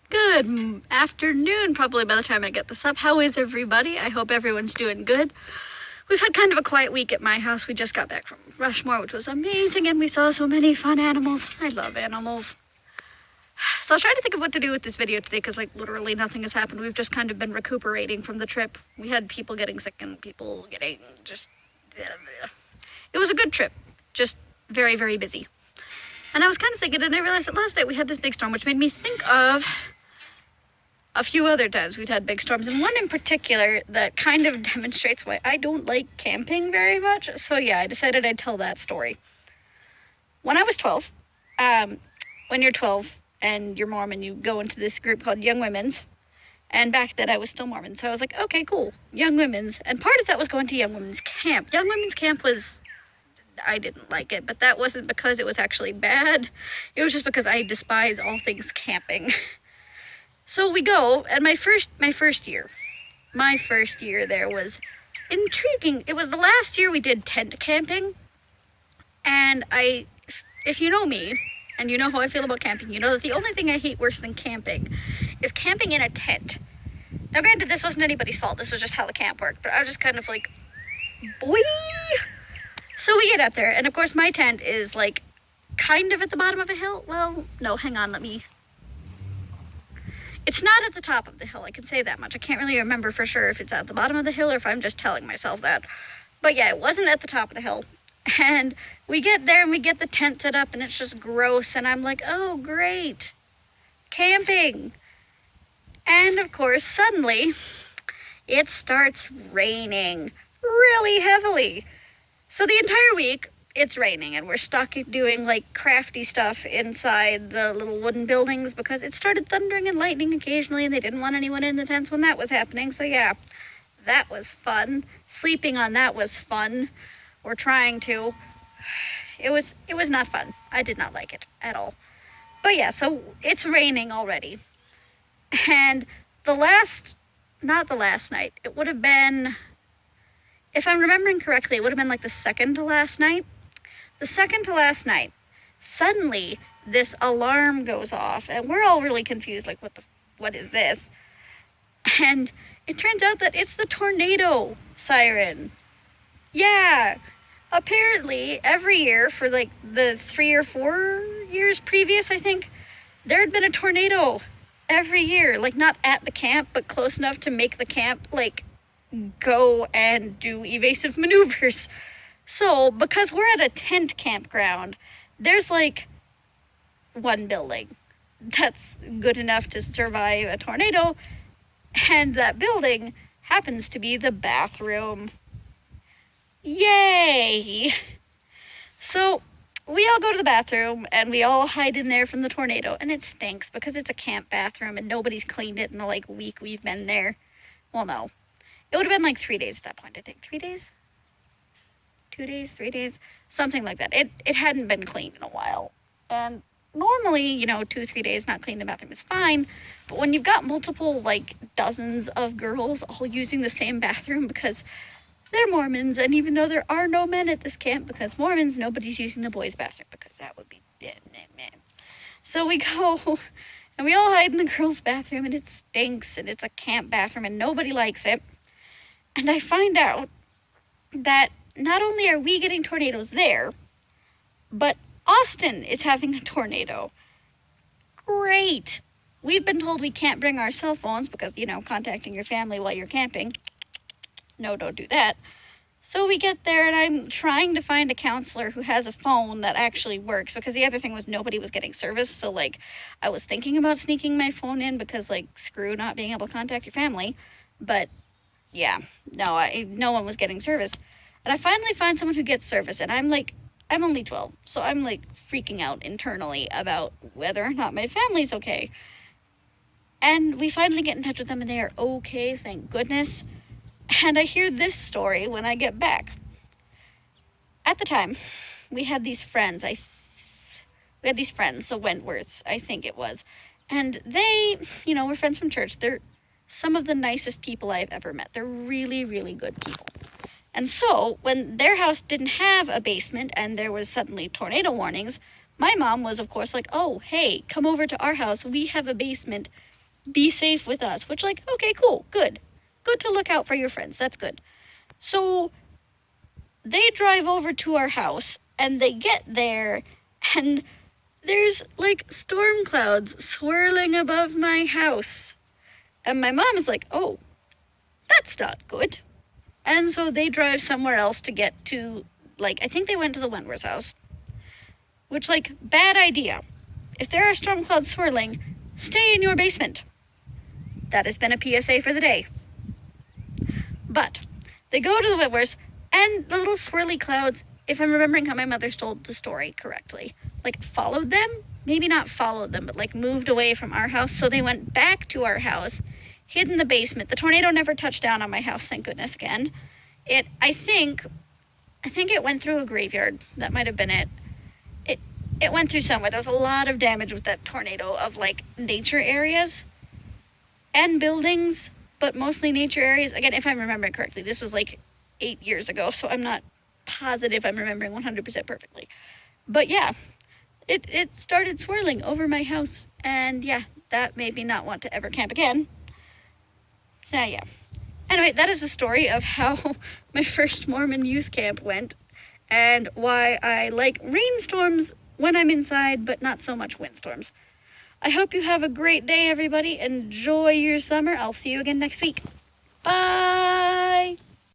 Good afternoon, probably by the time I get this up. How is everybody? I hope everyone's doing good. We've had kind of a quiet week at my house. We just got back from Rushmore, which was amazing, and we saw so many fun animals. I love animals. So I was trying to think of what to do with this video today, because literally nothing has happened. We've just kind of been recuperating from the trip. We had people getting sick and people getting it was a good trip, just very, very busy. And I was kind of thinking, and I realized that last night we had this big storm, which made me think of a few other times we'd had big storms, and one in particular that kind of demonstrates why I don't like camping very much. So yeah, I decided I'd tell that story. When I was 12, when you're 12 and you're Mormon, you go into this group called Young Women's. And back then I was still Mormon, so I was like, okay, cool, Young Women's. And part of that was going to Young Women's Camp. Young Women's Camp I didn't like it, but that wasn't because it was actually bad. It was just because I despise all things camping. So we go, and my first year there was intriguing. It was the last year we did tent camping, and if you know me, and you know how I feel about camping, you know that the only thing I hate worse than camping is camping in a tent. Now granted, this wasn't anybody's fault, this was just how the camp worked, but I was just kind of like, boy. So we get up there, and of course my tent is like kind of at the bottom of a hill. Well, no, hang on, it's not at the top of the hill, I can say that much. I can't really remember for sure if it's at the bottom of the hill or if I'm just telling myself that. But yeah, it wasn't at the top of the hill. And we get there and we get the tent set up and it's just gross, and I'm like, oh great, camping. And of course, suddenly, it starts raining really heavily. So the entire week, it's raining, and we're stuck doing like crafty stuff inside the little wooden buildings because it started thundering and lightning occasionally, and they didn't want anyone in the tents when that was happening. So yeah, that was fun. Sleeping on that was fun, or trying to. It was not fun. I did not like it at all. But yeah, so it's raining already. And not the last night, it would have been, if I'm remembering correctly, it would have been like the second to last night. The second to last night, suddenly this alarm goes off, and we're all really confused, like, what is this? And it turns out that it's the tornado siren. Yeah, apparently every year for like the 3 or 4 years previous, I think, there had been a tornado every year, like not at the camp, but close enough to make the camp like go and do evasive maneuvers. So, because we're at a tent campground, there's like one building that's good enough to survive a tornado, and that building happens to be the bathroom. Yay! So, we all go to the bathroom, and we all hide in there from the tornado, and it stinks because it's a camp bathroom, and nobody's cleaned it in the like week we've been there. Well, no. It would have been like 3 days at that point, I think. 3 days? 2 days, 3 days, something like that. It hadn't been cleaned in a while. And normally, 2 or 3 days not cleaning the bathroom is fine. But when you've got multiple, like, dozens of girls all using the same bathroom because they're Mormons, and even though there are no men at this camp because Mormons, nobody's using the boys' bathroom because that would be meh. So we go, and we all hide in the girls' bathroom, and it stinks, and it's a camp bathroom, and nobody likes it. And I find out that not only are we getting tornadoes there, but Austin is having a tornado. Great. We've been told we can't bring our cell phones because, contacting your family while you're camping. No, don't do that. So we get there, and I'm trying to find a counselor who has a phone that actually works, because the other thing was nobody was getting service. So, like, I was thinking about sneaking my phone in because, like, screw not being able to contact your family. But, yeah, no one was getting service. And I finally find someone who gets service, and I'm only 12, so I'm like freaking out internally about whether or not my family's okay. And we finally get in touch with them, and they are okay, thank goodness. And I hear this story when I get back. At the time, we had these friends, the Wentworths, I think it was. And they, were friends from church. They're some of the nicest people I've ever met. They're really, really good people. And so, when their house didn't have a basement and there was suddenly tornado warnings, my mom was, of course, like, oh, hey, come over to our house. We have a basement. be safe with us, which, like, okay, cool, good. Good to look out for your friends. That's good. So they drive over to our house and they get there and there's like storm clouds swirling above my house. And my mom is like, oh, that's not good. And so they drive somewhere else to get to, like, I think they went to the Wentworth house. Which, like, bad idea. If there are storm clouds swirling, stay in your basement. That has been a PSA for the day. But they go to the Wentworths, and the little swirly clouds, if I'm remembering how my mother told the story correctly, like, followed them. Maybe not followed them, but, like, moved away from our house. So they went back to our house, hid in the basement. The tornado never touched down on my house, thank goodness again. I think it went through a graveyard. That might have been it. It went through somewhere. There was a lot of damage with that tornado of, like, nature areas and buildings, but mostly nature areas. Again, if I'm remembering correctly, this was like 8 years ago, so I'm not positive I'm remembering 100% perfectly. But yeah, it started swirling over my house, and yeah, that made me not want to ever camp again. So yeah. Anyway, that is the story of how my first Mormon youth camp went, and why I like rainstorms when I'm inside, but not so much windstorms. I hope you have a great day, everybody. Enjoy your summer. I'll see you again next week. Bye!